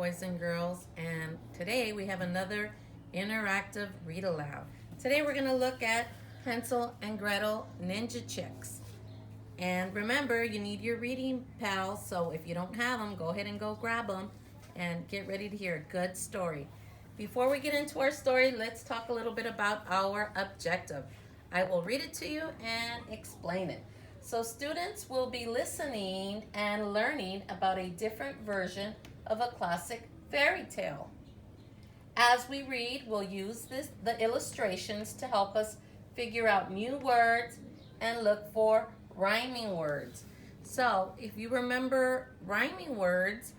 boys and girls, and today we have another interactive read aloud. Today we're going to look at Hensel and Gretel Ninja Chicks. And remember, you need your reading pals, so if you don't have them, go ahead and go grab them and get ready to hear a good story. Before we get into our story, let's talk a little bit about our objective. I will read it to you and explain it. So students will be listening and learning about a different version of a classic fairy tale. As we read, we'll use the illustrations to help us figure out new words and look for rhyming words. So if you remember rhyming words,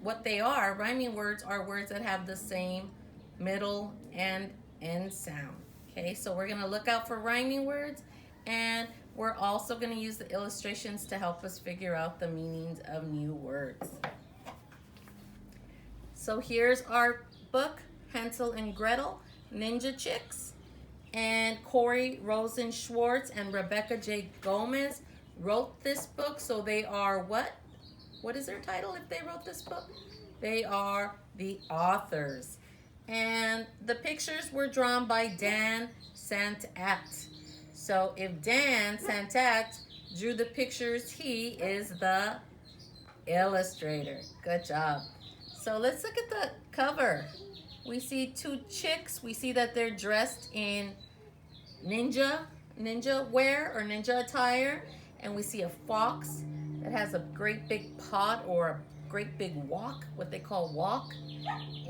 what they are, rhyming words are words that have the same middle and end sound. Okay, so we're going to look out for rhyming words, and we're also going to use the illustrations to help us figure out the meanings of new words. So here's our book, Hensel and Gretel, Ninja Chicks. And Corey Rosen Schwartz and Rebecca J. Gomez wrote this book. So they are what? What is their title if they wrote this book? They are the authors. And the pictures were drawn by Dan Santat. So if Dan Santat drew the pictures, he is the illustrator. Good job. So let's look at the cover. We see two chicks. We see that they're dressed in ninja wear or ninja attire. And we see a fox that has a great big pot or a great big wok, what they call wok.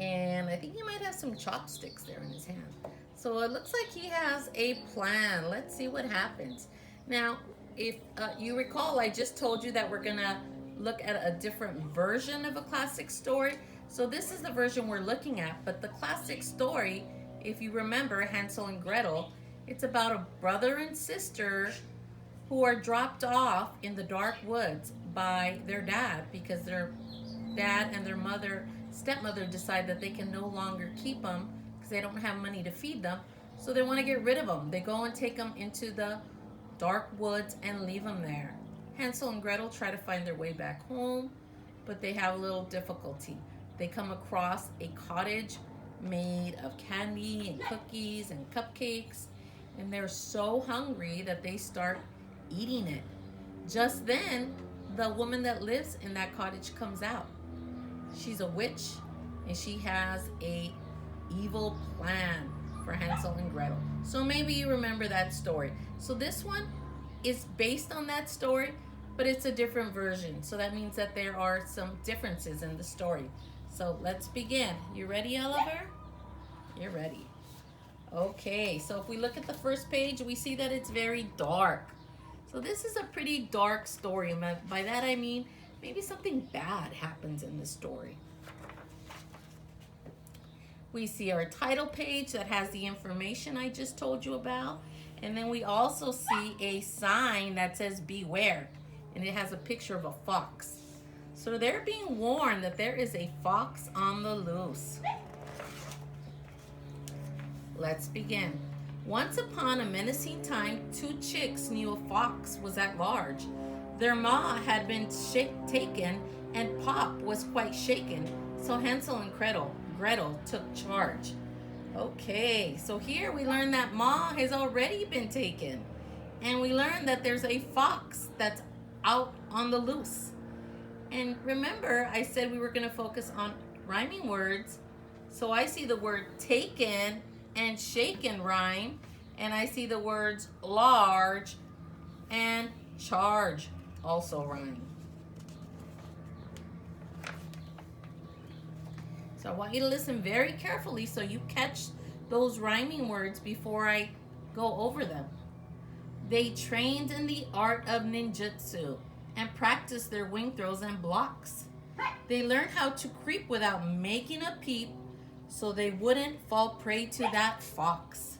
And I think he might have some chopsticks there in his hand. So it looks like he has a plan. Let's see what happens. Now, if you recall, I just told you that we're gonna look at a different version of a classic story. So this is the version we're looking at, but the classic story, if you remember Hensel and Gretel, it's about a brother and sister who are dropped off in the dark woods by their dad because their dad and their stepmother decide that they can no longer keep them because they don't have money to feed them. So they want to get rid of them. They go and take them into the dark woods and leave them there. Hensel and Gretel try to find their way back home, but they have a little difficulty. They come across a cottage made of candy and cookies and cupcakes, and they're so hungry that they start eating it. Just then, the woman that lives in that cottage comes out. She's a witch, and she has a evil plan for Hensel and Gretel. So maybe you remember that story. So this one is based on that story, but it's a different version. So that means that there are some differences in the story. So let's begin. You ready, Oliver? You're ready. Okay, so if we look at the first page, we see that it's very dark. So this is a pretty dark story. By that I mean maybe something bad happens in the story. We see our title page that has the information I just told you about. And then we also see a sign that says beware. And it has a picture of a fox. So they're being warned that there is a fox on the loose. Let's begin. Once upon a menacing time, two chicks knew a fox was at large. Their ma had been taken and Pop was quite shaken, so Hensel and Gretel took charge. Okay, so here we learn that Ma has already been taken. And we learn that there's a fox that's out on the loose. And remember, I said we were going to focus on rhyming words. So I see the word taken and shaken rhyme. And I see the words large and charge also rhyme. So I want you to listen very carefully so you catch those rhyming words before I go over them. They trained in the art of ninjutsu and practiced their wing throws and blocks. They learned how to creep without making a peep so they wouldn't fall prey to that fox.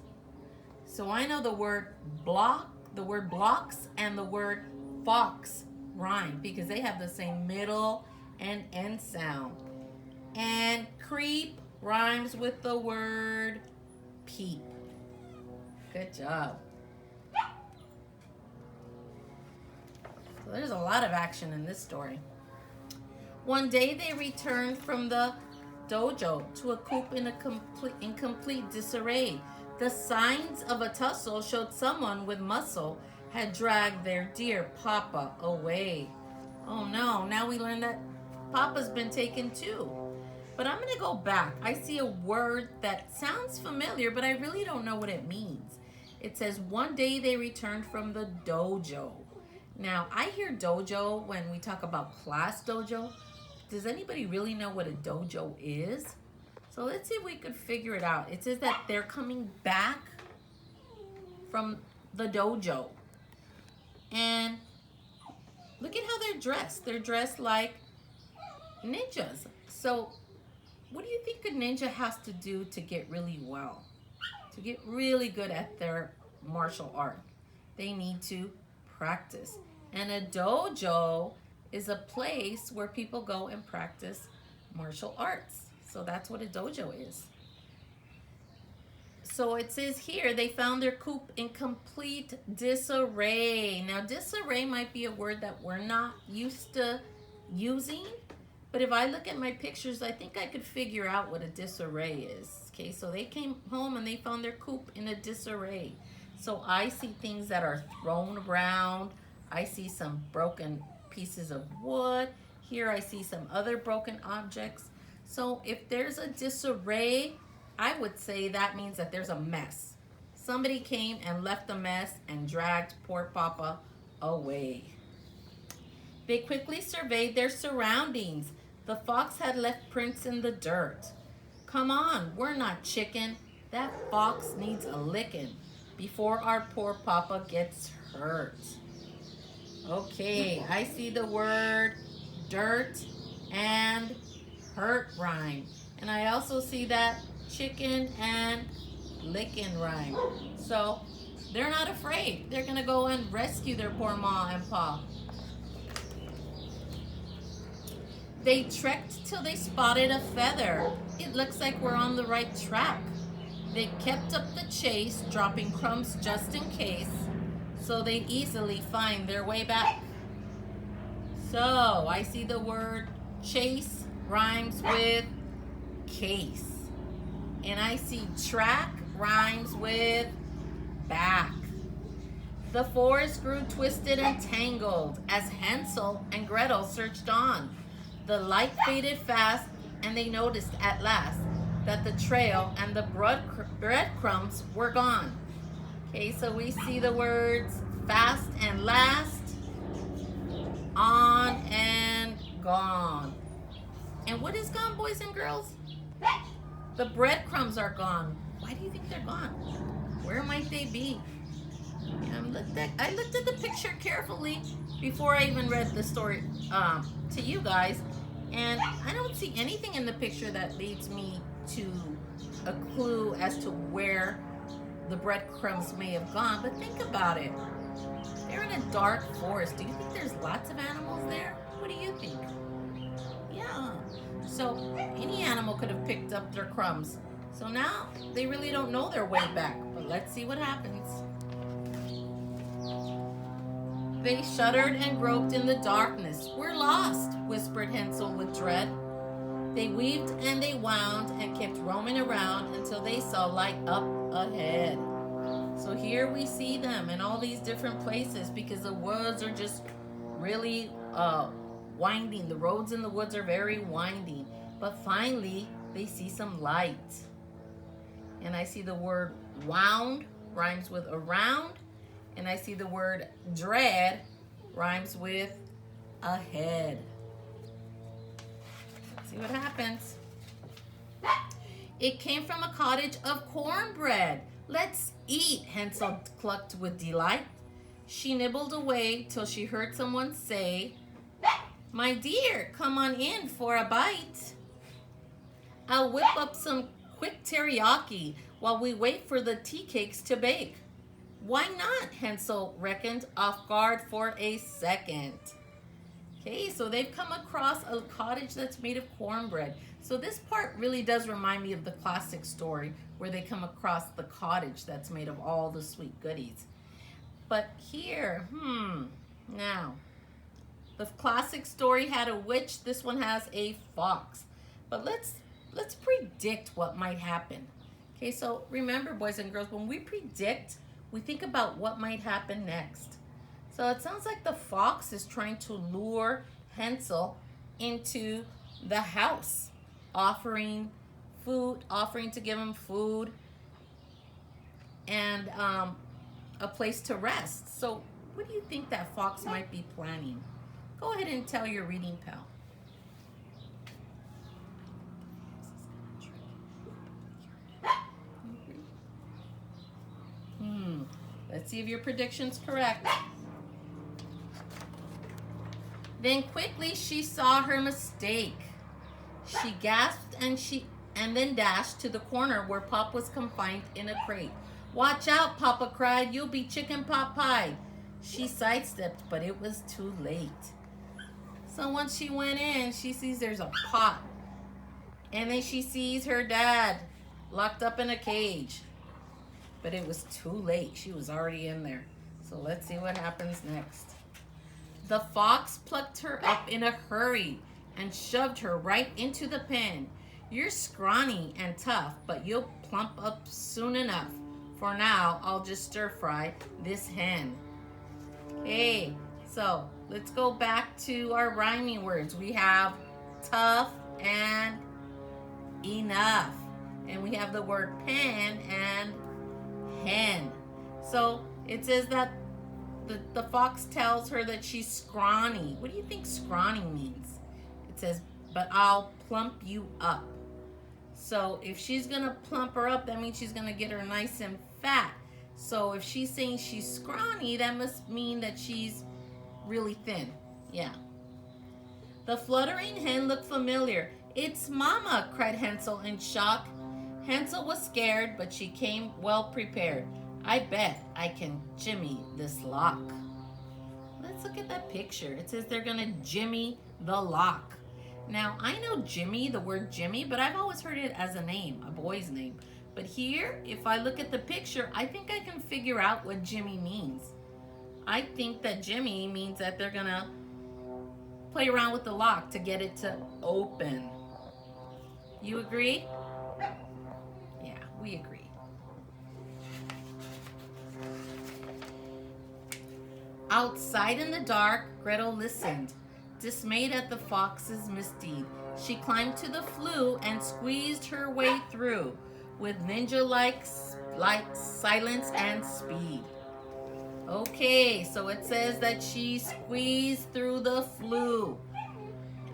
So I know the word blocks and the word fox rhyme because they have the same middle and end sound. And creep rhymes with the word peep. Good job. So there's a lot of action in this story. One day they returned from the dojo to a coop in complete disarray. The signs of a tussle showed someone with muscle had dragged their dear Papa away. Oh no, now we learn that Papa's been taken too. But I'm going to go back. I see a word that sounds familiar, but I really don't know what it means. It says, one day they returned from the dojo. Now, I hear dojo when we talk about class dojo. Does anybody really know what a dojo is? So let's see if we could figure it out. It says that they're coming back from the dojo. And look at how they're dressed. They're dressed like ninjas. So what do you think a ninja has to do to get really well? To get really good at their martial art? They need to practice. And a dojo is a place where people go and practice martial arts. So that's what a dojo is. So it says here they found their coop in complete disarray. Now disarray might be a word that we're not used to using, but if I look at my pictures, I think I could figure out what a disarray is. Okay, so they came home and they found their coop in a disarray. So I see things that are thrown around. I see some broken pieces of wood. Here I see some other broken objects. So if there's a disarray, I would say that means that there's a mess. Somebody came and left the mess and dragged poor Papa away. They quickly surveyed their surroundings. The fox had left prints in the dirt. Come on, we're not chicken. That fox needs a licking before our poor Papa gets hurt. Okay, I see the word dirt and hurt rhyme. And I also see that chicken and licking rhyme. So they're not afraid. They're gonna go and rescue their poor ma and pa. They trekked till they spotted a feather. It looks like we're on the right track. They kept up the chase, dropping crumbs just in case, so they easily find their way back. So I see the word chase rhymes with case. And I see track rhymes with back. The forest grew twisted and tangled as Hensel and Gretel searched on. The light faded fast, and they noticed at last that the trail and the breadcrumbs were gone. Okay, so we see the words fast and last, on and gone. And what is gone, boys and girls? The breadcrumbs are gone. Why do you think they're gone? Where might they be? I looked at the picture carefully before I even read the story to you guys, and I don't see anything in the picture that leads me to a clue as to where the breadcrumbs may have gone. But think about it. They're in a dark forest. Do you think there's lots of animals there? What do you think? Yeah. So any animal could have picked up their crumbs. So now they really don't know their way back. But let's see what happens. They shuddered and groped in the darkness. We're lost, whispered Hensel with dread. They weaved and they wound and kept roaming around until they saw light up ahead. So here we see them in all these different places because the woods are just really winding. The roads in the woods are very winding. But finally, they see some light. And I see the word wound rhymes with around. And I see the word dread rhymes with ahead. Let's see what happens. It came from a cottage of cornbread. Let's eat, Hensel clucked with delight. She nibbled away till she heard someone say, my dear, come on in for a bite. I'll whip up some quick teriyaki while we wait for the tea cakes to bake. Why not? Hensel reckoned, off guard for a second. Okay, so they've come across a cottage that's made of cornbread. So this part really does remind me of the classic story where they come across the cottage that's made of all the sweet goodies. But here, now, The classic story had a witch. This one has a fox. But let's predict what might happen. Okay, so remember, boys and girls, when we predict, we think about what might happen next. So it sounds like the fox is trying to lure Hensel into the house, offering to give him food and a place to rest. So what do you think that fox might be planning? Go ahead and tell your reading pal. Let's see if your prediction's correct. Then quickly she saw her mistake. She gasped and then dashed to the corner where Pop was confined in a crate. "Watch out," Papa cried. "You'll be chicken pot pie." She sidestepped, but it was too late. So once she went in, she sees there's a pot. And then she sees her dad locked up in a cage. But it was too late. She was already in there. So let's see what happens next. The fox plucked her up in a hurry and shoved her right into the pen. "You're scrawny and tough, but you'll plump up soon enough. For now, I'll just stir fry this hen." Okay, so let's go back to our rhyming words. We have tough and enough. And we have the word pen and hen. So it says that the fox tells her that she's scrawny. What do you think scrawny means? It says, "But I'll plump you up." So if she's going to plump her up, that means she's going to get her nice and fat. So if she's saying she's scrawny, that must mean that she's really thin. Yeah. The fluttering hen looked familiar. "It's Mama," cried Hensel in shock. Hensel was scared, but she came well prepared. "I bet I can jimmy this lock." Let's look at that picture. It says they're gonna jimmy the lock. Now, I know Jimmy, the word Jimmy, but I've always heard it as a name, a boy's name. But here, if I look at the picture, I think I can figure out what Jimmy means. I think that Jimmy means that they're gonna play around with the lock to get it to open. You agree? Yeah, we agree. Outside in the dark, Gretel listened, dismayed at the fox's misdeed. She climbed to the flue and squeezed her way through with ninja-like silence and speed. Okay, so it says that she squeezed through the flue.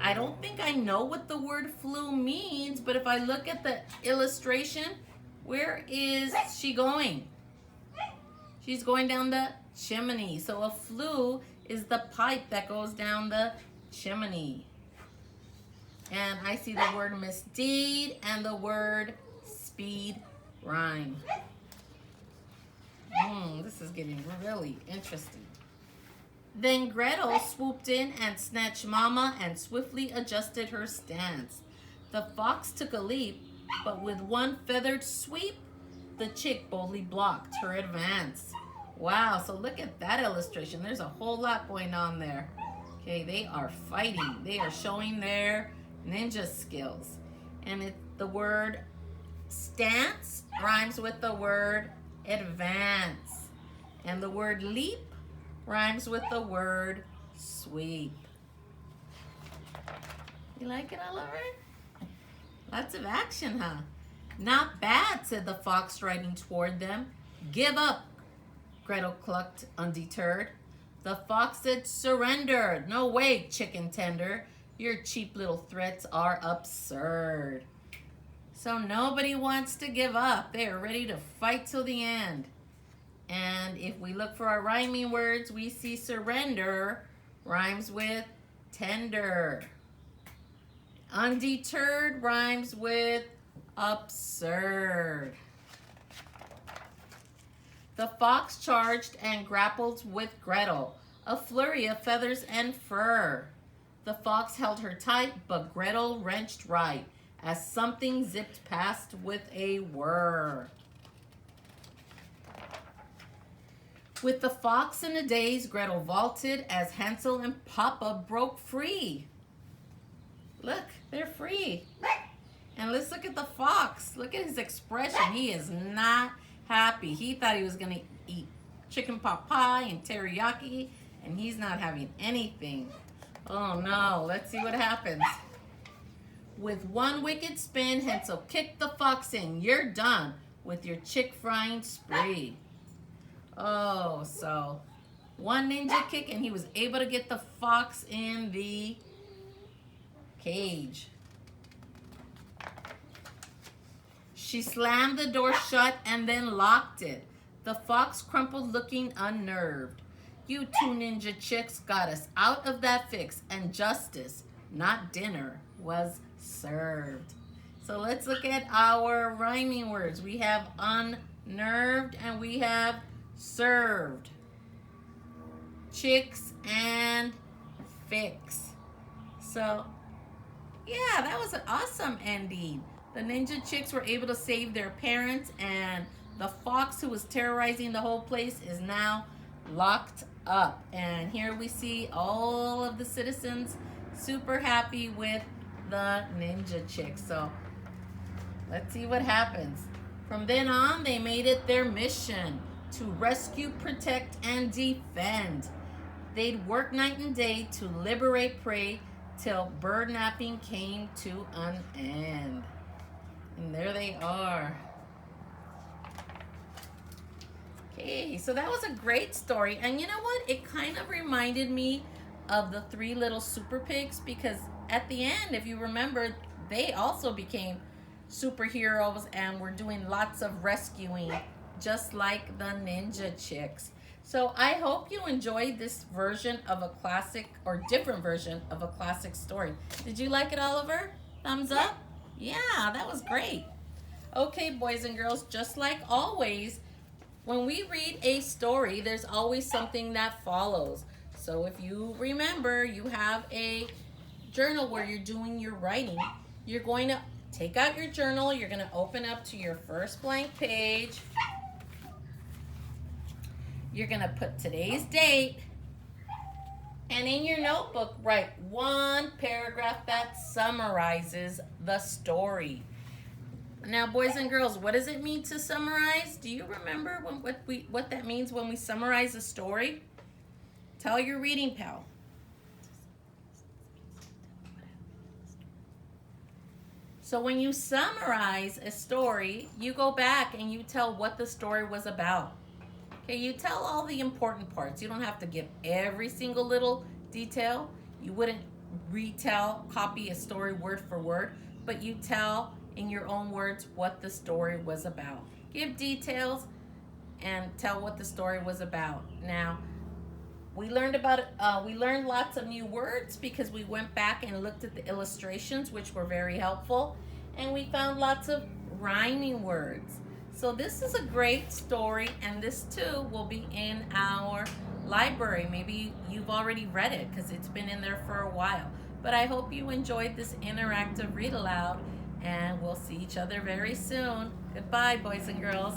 I don't think I know what the word flue means, but if I look at the illustration, where is she going? She's going down the chimney. So a flue is the pipe that goes down the chimney. And I see the word misdeed and the word speed rhyme. This is getting really interesting. Then Gretel swooped in and snatched Mama and swiftly adjusted her stance. The fox took a leap, but with one feathered sweep, the chick boldly blocked her advance. Wow, so look at that illustration. There's a whole lot going on there. Okay, they are fighting. They are showing their ninja skills. And the word stance rhymes with the word advance. And the word leap rhymes with the word sweep. You like it, Oliver? Lots of action, huh? "Not bad," said the fox, striding toward them. "Give up," Gretel clucked, undeterred. The fox said, "Surrender. No way, chicken tender. Your cheap little threats are absurd." So nobody wants to give up. They are ready to fight till the end. And if we look for our rhyming words, we see surrender rhymes with tender. Undeterred rhymes with absurd. The fox charged and grappled with Gretel, a flurry of feathers and fur. The fox held her tight, but Gretel wrenched right, as something zipped past with a whir. With the fox in the days, Gretel vaulted as Hansel and Papa broke free. Look, they're free. And let's look at the fox. Look at his expression. He is not happy. He thought he was going to eat chicken pot pie and teriyaki, and he's not having anything. Oh no, let's see what happens. With one wicked spin, Hensel kicked the fox in. You're done with your chick frying spree. Oh, so one ninja kick and he was able to get the fox in the cage. She slammed the door shut and then locked it. The fox crumpled, looking unnerved. You two ninja chicks got us out of that fix, and justice, not dinner, was served. So let's look at our rhyming words. We have unnerved and we have served. Chicks and fix. So, yeah, that was an awesome ending. The ninja chicks were able to save their parents, and the fox who was terrorizing the whole place is now locked up. And here we see all of the citizens super happy with the ninja chicks. So let's see what happens. From then on, they made it their mission to rescue, protect, and defend. They'd work night and day to liberate prey till bird napping came to an end. And there they are. Okay, so that was a great story. And you know what? It kind of reminded me of the Three Little Super Pigs, because at the end, if you remember, they also became superheroes and were doing lots of rescuing, just like the ninja chicks. So I hope you enjoyed this version of a classic, or different version of a classic story. Did you like it, Oliver? Thumbs up? Yeah, that was great. Okay, boys and girls, just like always, when we read a story, there's always something that follows. So if you remember, you have a journal where you're doing your writing. You're going to take out your journal. You're going to open up to your first blank page. You're going to put today's date. And in your notebook, write one paragraph that summarizes the story. Now, boys and girls, what does it mean to summarize? Do you remember what that means when we summarize a story? Tell your reading pal. So when you summarize a story, you go back and you tell what the story was about. Okay, you tell all the important parts. You don't have to give every single little detail. You wouldn't copy a story word for word, but you tell in your own words what the story was about. Give details and tell what the story was about. Now, we learned lots of new words because we went back and looked at the illustrations, which were very helpful, and we found lots of rhyming words. So this is a great story, and this too will be in our library. Maybe you've already read it because it's been in there for a while. But I hope you enjoyed this interactive read aloud, and we'll see each other very soon. Goodbye, boys and girls.